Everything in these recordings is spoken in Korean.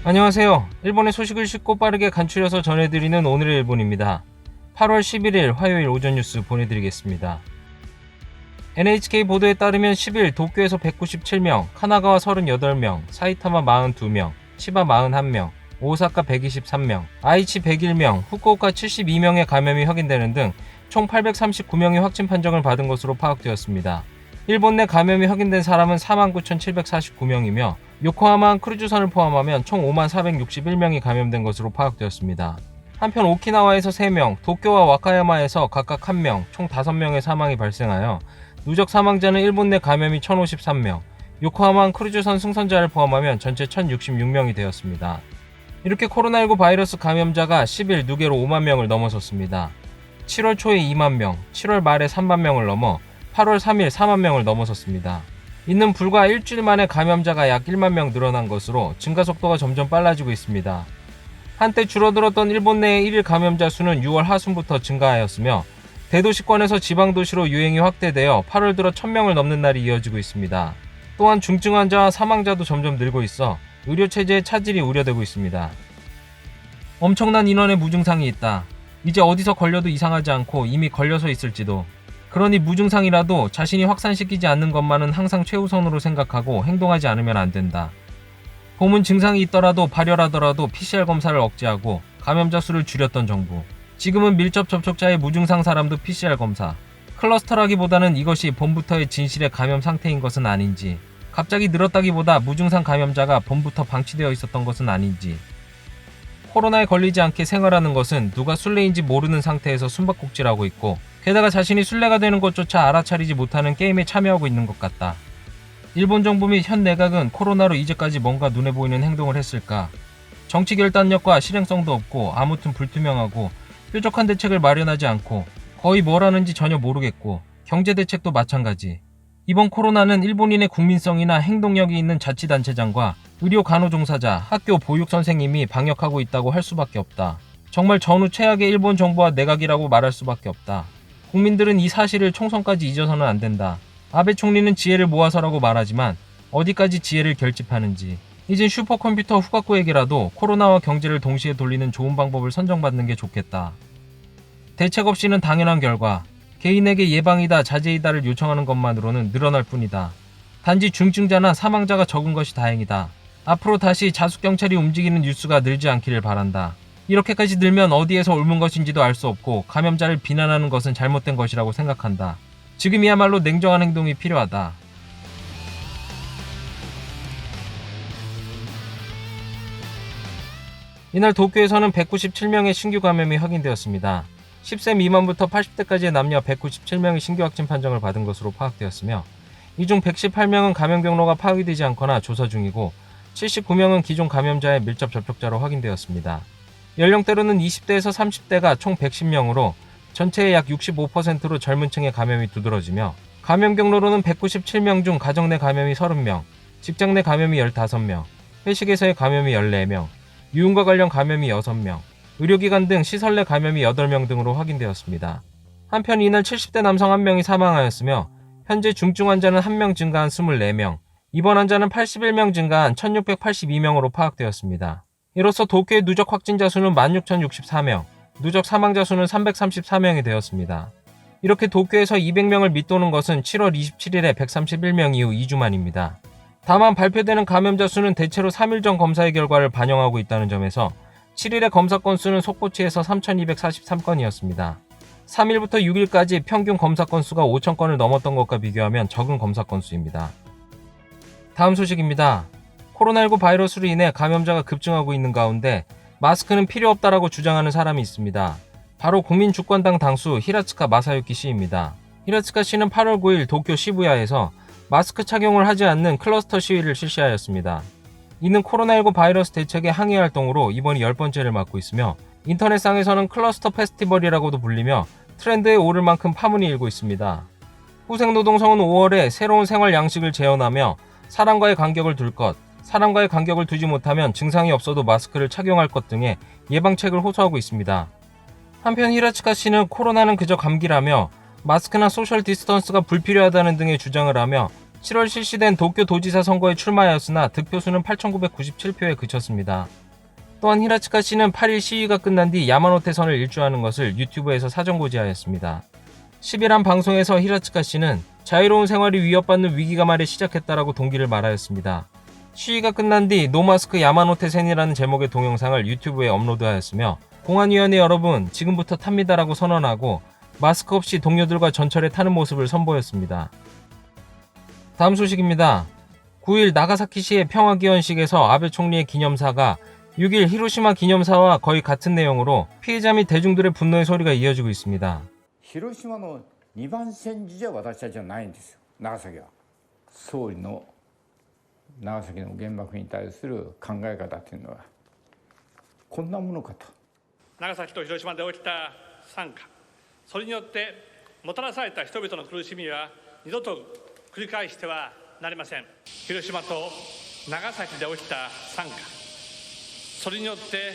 안녕하세요. 일본의 소식을 쉽고 빠르게 간추려서 전해드리는 오늘의 일본입니다. 8월 11일 화요일 오전 뉴스 보내드리겠습니다. NHK 보도에 따르면 10일 도쿄에서 197명, 카나가와 38명, 사이타마 42명, 치바 41명, 오사카 123명, 아이치 101명, 후쿠오카 72명의 감염이 확인되는 등 총 839명의 확진 판정을 받은 것으로 파악되었습니다. 일본 내 감염이 확인된 사람은 49,749명이며 요코하마 크루즈선을 포함하면 총 54,61명이 감염된 것으로 파악되었습니다. 한편 오키나와에서 3명, 도쿄와 와카야마에서 각각 1명, 총 5명의 사망이 발생하여 누적 사망자는 일본 내 감염이 1,053명, 요코하마 크루즈선 승선자를 포함하면 전체 1,066명이 되었습니다. 이렇게 코로나19 바이러스 감염자가 10일 누계로 5만 명을 넘어섰습니다. 7월 초에 2만 명, 7월 말에 3만 명을 넘어 8월 3일 4만 명을 넘어섰습니다. 이는 불과 일주일 만에 감염자가 약 1만 명 늘어난 것으로 증가 속도가 점점 빨라지고 있습니다. 한때 줄어들었던 일본 내의 1일 감염자 수는 6월 하순부터 증가하였으며 대도시권에서 지방도시로 유행이 확대되어 8월 들어 1,000명을 넘는 날이 이어지고 있습니다. 또한 중증 환자와 사망자도 점점 늘고 있어 의료체제의 차질이 우려되고 있습니다. 엄청난 인원의 무증상이 있다. 이제 어디서 걸려도 이상하지 않고 이미 걸려서 있을지도. 그러니 무증상이라도 자신이 확산시키지 않는 것만은 항상 최우선으로 생각하고 행동하지 않으면 안 된다. 봄은 증상이 있더라도 발열하더라도 PCR 검사를 억제하고 감염자 수를 줄였던 정부. 지금은 밀접 접촉자의 무증상 사람도 PCR 검사. 클러스터라기보다는 이것이 봄부터의 진실의 감염 상태인 것은 아닌지, 갑자기 늘었다기보다 무증상 감염자가 봄부터 방치되어 있었던 것은 아닌지. 코로나에 걸리지 않게 생활하는 것은 누가 술래인지 모르는 상태에서 숨바꼭질하고 있고 게다가 자신이 술래가 되는 것조차 알아차리지 못하는 게임에 참여하고 있는 것 같다. 일본 정부 및 현 내각은 코로나로 이제까지 뭔가 눈에 보이는 행동을 했을까? 정치 결단력과 실행성도 없고 아무튼 불투명하고 뾰족한 대책을 마련하지 않고 거의 뭘 하는지 전혀 모르겠고 경제 대책도 마찬가지. 이번 코로나는 일본인의 국민성이나 행동력이 있는 자치단체장과 의료 간호종사자, 학교 보육선생님이 방역하고 있다고 할 수밖에 없다. 정말 전후 최악의 일본 정부와 내각이라고 말할 수밖에 없다. 국민들은 이 사실을 총선까지 잊어서는 안 된다. 아베 총리는 지혜를 모아서라고 말하지만 어디까지 지혜를 결집하는지. 이젠 슈퍼컴퓨터 후각구에게라도 코로나와 경제를 동시에 돌리는 좋은 방법을 선정받는 게 좋겠다. 대책 없이는 당연한 결과, 개인에게 예방이다 자제이다를 요청하는 것만으로는 늘어날 뿐이다. 단지 중증자나 사망자가 적은 것이 다행이다. 앞으로 다시 자숙경찰이 움직이는 뉴스가 늘지 않기를 바란다. 이렇게까지 늘면 어디에서 옮은 것인지도 알 수 없고 감염자를 비난하는 것은 잘못된 것이라고 생각한다. 지금이야말로 냉정한 행동이 필요하다. 이날 도쿄에서는 197명의 신규 감염이 확인되었습니다. 10세 미만부터 80대까지의 남녀 197명의 신규 확진 판정을 받은 것으로 파악되었으며 이 중 118명은 감염 경로가 파악이 되지 않거나 조사 중이고 79명은 기존 감염자의 밀접 접촉자로 확인되었습니다. 연령대로는 20대에서 30대가 총 110명으로 전체의 약 65%로 젊은 층의 감염이 두드러지며 감염 경로로는 197명 중 가정 내 감염이 30명, 직장 내 감염이 15명, 회식에서의 감염이 14명, 유흥과 관련 감염이 6명, 의료기관 등 시설 내 감염이 8명 등으로 확인되었습니다. 한편 이날 70대 남성 1명이 사망하였으며 현재 중증 환자는 1명 증가한 24명, 입원 환자는 81명 증가한 1682명으로 파악되었습니다. 이로써 도쿄의 누적 확진자 수는 16,064명, 누적 사망자 수는 334명이 되었습니다. 이렇게 도쿄에서 200명을 밑도는 것은 7월 27일에 131명 이후 2주 만입니다. 다만 발표되는 감염자 수는 대체로 3일 전 검사의 결과를 반영하고 있다는 점에서 7일의 검사 건수는 속보치에서 3,243건이었습니다. 3일부터 6일까지 평균 검사 건수가 5,000건을 넘었던 것과 비교하면 적은 검사 건수입니다. 다음 소식입니다. 코로나19 바이러스로 인해 감염자가 급증하고 있는 가운데 마스크는 필요 없다라고 주장하는 사람이 있습니다. 바로 국민주권당 당수 히라츠카 마사유키 씨입니다. 히라츠카 씨는 8월 9일 도쿄 시부야에서 마스크 착용을 하지 않는 클러스터 시위를 실시하였습니다. 이는 코로나19 바이러스 대책의 항의 활동으로 이번이 10번째를 맡고 있으며 인터넷상에서는 클러스터 페스티벌이라고도 불리며 트렌드에 오를 만큼 파문이 일고 있습니다. 후생노동성은 5월에 새로운 생활 양식을 재현하며 사람과의 간격을 둘 것, 사람과의 간격을 두지 못하면 증상이 없어도 마스크를 착용할 것 등의 예방책을 호소하고 있습니다. 한편 히라츠카 씨는 코로나는 그저 감기라며 마스크나 소셜 디스턴스가 불필요하다는 등의 주장을 하며 7월 실시된 도쿄 도지사 선거에 출마하였으나 득표수는 8,997표에 그쳤습니다. 또한 히라츠카 씨는 8일 시위가 끝난 뒤 야마노테 선을 일주하는 것을 유튜브에서 사전고지하였습니다. 10일 한 방송에서 히라츠카 씨는 자유로운 생활이 위협받는 위기가 말에 시작했다라고 동기를 말하였습니다. 시위가 끝난 뒤 노마스크 야마노테 센이라는 제목의 동영상을 유튜브에 업로드하였으며 공안위원회 여러분 지금부터 탑니다라고 선언하고 마스크 없이 동료들과 전철에 타는 모습을 선보였습니다. 다음 소식입니다. 9일 나가사키시의 평화기원식에서 아베 총리의 기념사가 6일 히로시마 기념사와 거의 같은 내용으로 피해자 및 대중들의 분노의 소리가 이어지고 있습니다. 히로시마의 2番戦時じゃ私たちはないんですよ。長崎は総理の長崎の原爆に対する考え方というのはこんなものかと。長崎と広島で起きた惨禍、それによってもたらされた人々の苦しみは二度と繰り返してはなりません。広島と長崎で起きた惨禍、それによって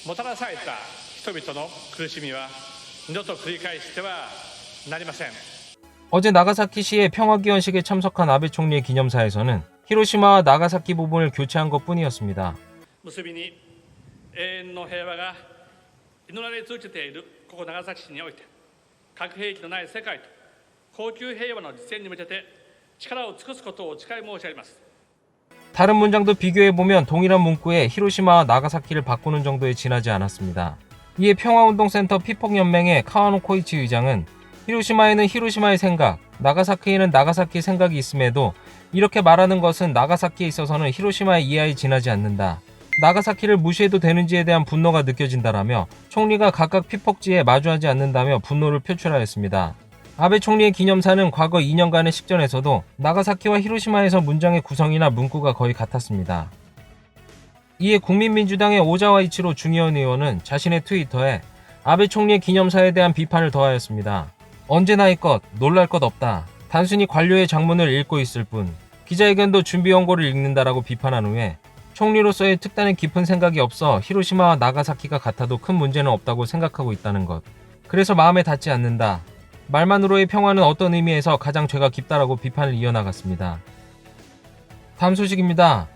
もたらされた人々の苦しみは二度と繰り返してはなりません。 어제 나가사키시의 평화기원식에 참석한 아베 총리의 기념사에서는 히로시마와 나가사키 부분을 교체한 것뿐이었습니다. 結びに永遠の平和が祈られ続けているここ長崎市において、核兵器のない世界と恒久平和の実現に向けて力を尽くすことを誓い申し上げます。 다른 문장도 비교해보면 동일한 문구에 히로시마와 나가사키를 바꾸는 정도에 지나지 않았습니다. 이에 평화운동센터 피폭연맹의 카와노 코이치 의장은 히로시마에는 히로시마의 생각, 나가사키에는 나가사키의 생각이 있음에도 이렇게 말하는 것은 나가사키에 있어서는 히로시마의 이하에 지나지 않는다. 나가사키를 무시해도 되는지에 대한 분노가 느껴진다라며 총리가 각각 피폭지에 마주하지 않는다며 분노를 표출하였습니다. 아베 총리의 기념사는 과거 2년간의 식전에서도 나가사키와 히로시마에서 문장의 구성이나 문구가 거의 같았습니다. 이에 국민민주당의 오자와 이치로 중의원 의원은 자신의 트위터에 아베 총리의 기념사에 대한 비판을 더하였습니다. 언제나 할 것, 놀랄 것 없다. 단순히 관료의 장문을 읽고 있을 뿐. 기자회견도 준비 원고를 읽는다라고 비판한 후에 총리로서의 특단의 깊은 생각이 없어 히로시마와 나가사키가 같아도 큰 문제는 없다고 생각하고 있다는 것. 그래서 마음에 닿지 않는다. 말만으로의 평화는 어떤 의미에서 가장 죄가 깊다라고 비판을 이어나갔습니다. 다음 소식입니다.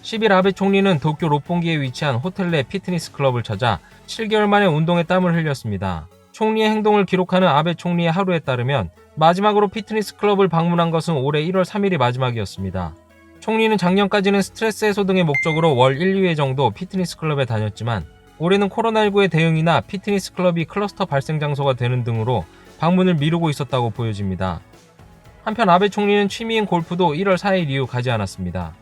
10일 아베 총리는 도쿄 롯본기에 위치한 호텔 내 피트니스 클럽을 찾아 7개월 만에 운동에 땀을 흘렸습니다. 총리의 행동을 기록하는 아베 총리의 하루에 따르면 마지막으로 피트니스 클럽을 방문한 것은 올해 1월 3일이 마지막이었습니다. 총리는 작년까지는 스트레스 해소 등의 목적으로 월 1, 2회 정도 피트니스 클럽에 다녔지만 올해는 코로나19의 대응이나 피트니스 클럽이 클러스터 발생 장소가 되는 등으로 방문을 미루고 있었다고 보여집니다. 한편 아베 총리는 취미인 골프도 1월 4일 이후 가지 않았습니다.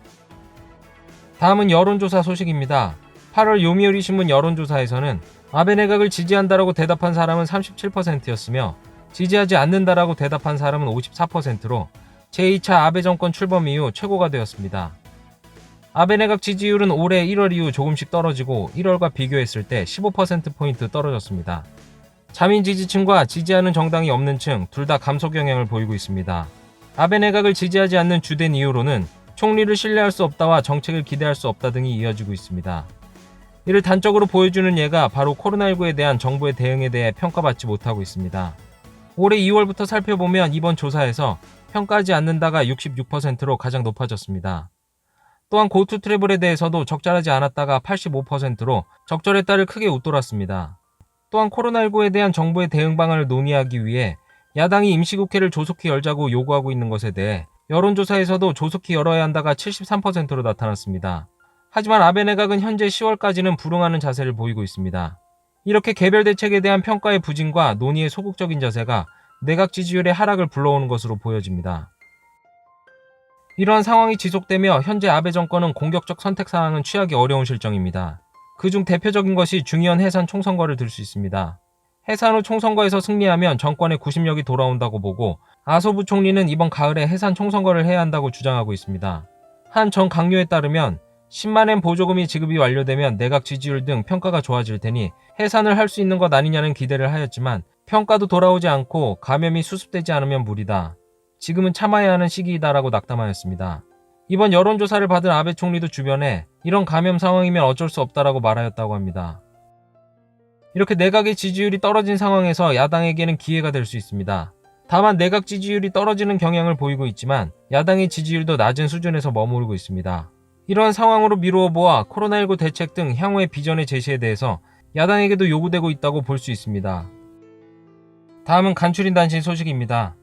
다음은 여론조사 소식입니다. 8월 요미우리 신문 여론조사에서는 아베 내각을 지지한다라고 대답한 사람은 37%였으며 지지하지 않는다라고 대답한 사람은 54%로 제2차 아베 정권 출범 이후 최고가 되었습니다. 아베 내각 지지율은 올해 1월 이후 조금씩 떨어지고 1월과 비교했을 때 15%포인트 떨어졌습니다. 자민 지지층과 지지하는 정당이 없는 층 둘 다 감소 경향을 보이고 있습니다. 아베 내각을 지지하지 않는 주된 이유로는 총리를 신뢰할 수 없다와 정책을 기대할 수 없다 등이 이어지고 있습니다. 이를 단적으로 보여주는 예가 바로 코로나19에 대한 정부의 대응에 대해 평가받지 못하고 있습니다. 올해 2월부터 살펴보면 이번 조사에서 평가하지 않는다가 66%로 가장 높아졌습니다. 또한 고투 트래블에 대해서도 적절하지 않았다가 85%로 적절했다를 크게 웃돌았습니다. 또한 코로나19에 대한 정부의 대응 방안을 논의하기 위해 야당이 임시국회를 조속히 열자고 요구하고 있는 것에 대해 여론조사에서도 조속히 열어야 한다가 73%로 나타났습니다. 하지만 아베 내각은 현재 10월까지는 불응하는 자세를 보이고 있습니다. 이렇게 개별 대책에 대한 평가의 부진과 논의의 소극적인 자세가 내각 지지율의 하락을 불러오는 것으로 보여집니다. 이러한 상황이 지속되며 현재 아베 정권은 공격적 선택 사항은 취하기 어려운 실정입니다. 그중 대표적인 것이 중의원 해산 총선거를 들 수 있습니다. 해산 후 총선거에서 승리하면 정권의 구심력이 돌아온다고 보고 아소부 총리는 이번 가을에 해산 총선거를 해야 한다고 주장하고 있습니다. 한 전 강요에 따르면 10만엔 보조금이 지급이 완료되면 내각 지지율 등 평가가 좋아질 테니 해산을 할 수 있는 것 아니냐는 기대를 하였지만 평가도 돌아오지 않고 감염이 수습되지 않으면 무리다. 지금은 참아야 하는 시기이다라고 낙담하였습니다. 이번 여론조사를 받은 아베 총리도 주변에 이런 감염 상황이면 어쩔 수 없다라고 말하였다고 합니다. 이렇게 내각의 지지율이 떨어진 상황에서 야당에게는 기회가 될 수 있습니다. 다만 내각 지지율이 떨어지는 경향을 보이고 있지만 야당의 지지율도 낮은 수준에서 머무르고 있습니다. 이러한 상황으로 미루어 보아 코로나19 대책 등 향후의 비전의 제시에 대해서 야당에게도 요구되고 있다고 볼 수 있습니다. 다음은 간추린 단신 소식입니다.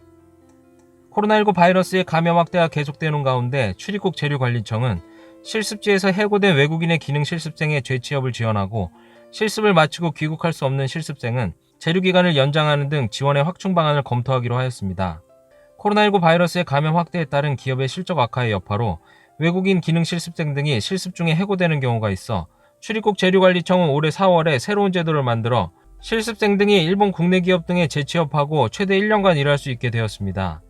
코로나19 바이러스의 감염 확대가 계속되는 가운데 출입국 재료관리청은 실습지에서 해고된 외국인의 기능 실습생의 재취업을 지원하고 실습을 마치고 귀국할 수 없는 실습생은 재료기간을 연장하는 등 지원의 확충 방안을 검토하기로 하였습니다. 코로나19 바이러스의 감염 확대에 따른 기업의 실적 악화의 여파로 외국인 기능 실습생 등이 실습 중에 해고되는 경우가 있어 출입국 재료관리청은 올해 4월에 새로운 제도를 만들어 실습생 등이 일본 국내 기업 등에 재취업하고 최대 1년간 일할 수 있게 되었습니다.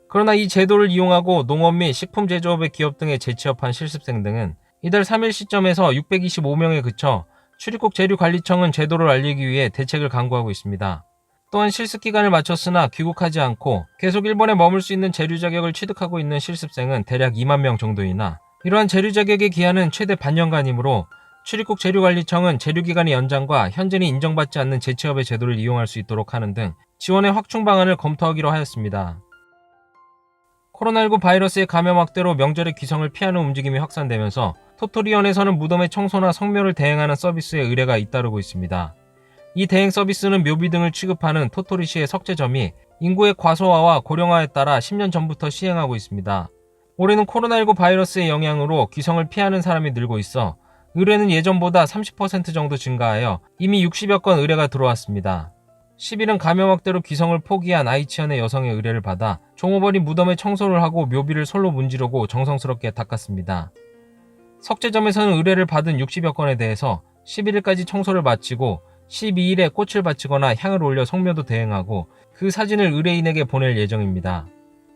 그러나 이 제도를 이용하고 농업 및 식품 제조업의 기업 등에 재취업한 실습생 등은 이달 3일 시점에서 625명에 그쳐 출입국 재료관리청은 제도를 알리기 위해 대책을 강구하고 있습니다. 또한 실습 기간을 마쳤으나 귀국하지 않고 계속 일본에 머물 수 있는 재료 자격을 취득하고 있는 실습생은 대략 2만 명 정도이나 이러한 재료 자격의 기한은 최대 반년간이므로 출입국 재료관리청은 재료기간의 연장과 현재는 인정받지 않는 재취업의 제도를 이용할 수 있도록 하는 등 지원의 확충 방안을 검토하기로 하였습니다. 코로나19 바이러스의 감염 확대로 명절의 귀성을 피하는 움직임이 확산되면서 토토리언에서는 무덤의 청소나 성묘를 대행하는 서비스에 의뢰가 잇따르고 있습니다. 이 대행 서비스는 묘비 등을 취급하는 토토리시의 석재점이 인구의 과소화와 고령화에 따라 10년 전부터 시행하고 있습니다. 올해는 코로나19 바이러스의 영향으로 귀성을 피하는 사람이 늘고 있어 의뢰는 예전보다 30% 정도 증가하여 이미 60여 건 의뢰가 들어왔습니다. 10일은 감염 확대로 귀성을 포기한 아이치현의 여성의 의뢰를 받아 종업원이 무덤에 청소를 하고 묘비를 솔로 문지르고 정성스럽게 닦았습니다. 석재점에서는 의뢰를 받은 60여 건에 대해서 11일까지 청소를 마치고 12일에 꽃을 바치거나 향을 올려 성묘도 대행하고 그 사진을 의뢰인에게 보낼 예정입니다.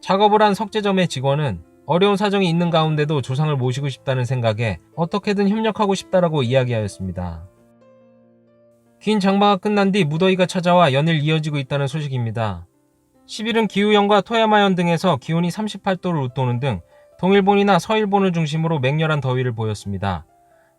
작업을 한 석재점의 직원은 어려운 사정이 있는 가운데도 조상을 모시고 싶다는 생각에 어떻게든 협력하고 싶다라고 이야기하였습니다. 긴 장마가 끝난 뒤 무더위가 찾아와 연일 이어지고 있다는 소식입니다. 10일은 기후현과 토야마현 등에서 기온이 38도를 웃도는 등 동일본이나 서일본을 중심으로 맹렬한 더위를 보였습니다.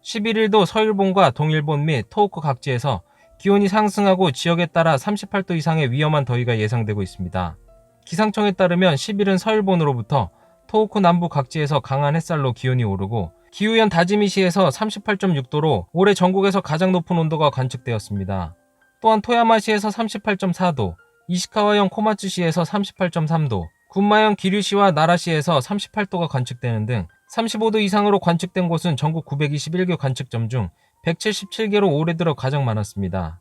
11일도 서일본과 동일본 및 토호쿠 각지에서 기온이 상승하고 지역에 따라 38도 이상의 위험한 더위가 예상되고 있습니다. 기상청에 따르면 10일은 서일본으로부터 토호쿠 남부 각지에서 강한 햇살로 기온이 오르고 기후현 다지미시에서 38.6도로 올해 전국에서 가장 높은 온도가 관측되었습니다. 또한 토야마시에서 38.4도, 이시카와현 코마츠시에서 38.3도, 군마현 기류시와 나라시에서 38도가 관측되는 등 35도 이상으로 관측된 곳은 전국 921개 관측점 중 177개로 올해 들어 가장 많았습니다.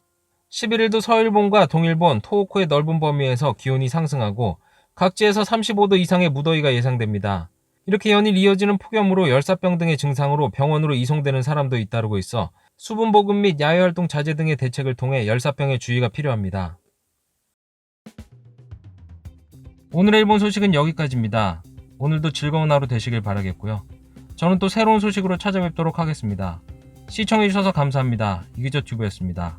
11일도 서일본과 동일본, 토호쿠의 넓은 범위에서 기온이 상승하고 각지에서 35도 이상의 무더위가 예상됩니다. 이렇게 연일 이어지는 폭염으로 열사병 등의 증상으로 병원으로 이송되는 사람도 잇따르고 있어 수분 보급 및 야외활동 자제 등의 대책을 통해 열사병에 주의가 필요합니다. 오늘의 일본 소식은 여기까지입니다. 오늘도 즐거운 하루 되시길 바라겠고요. 저는 또 새로운 소식으로 찾아뵙도록 하겠습니다. 시청해주셔서 감사합니다. 이기저튜브였습니다.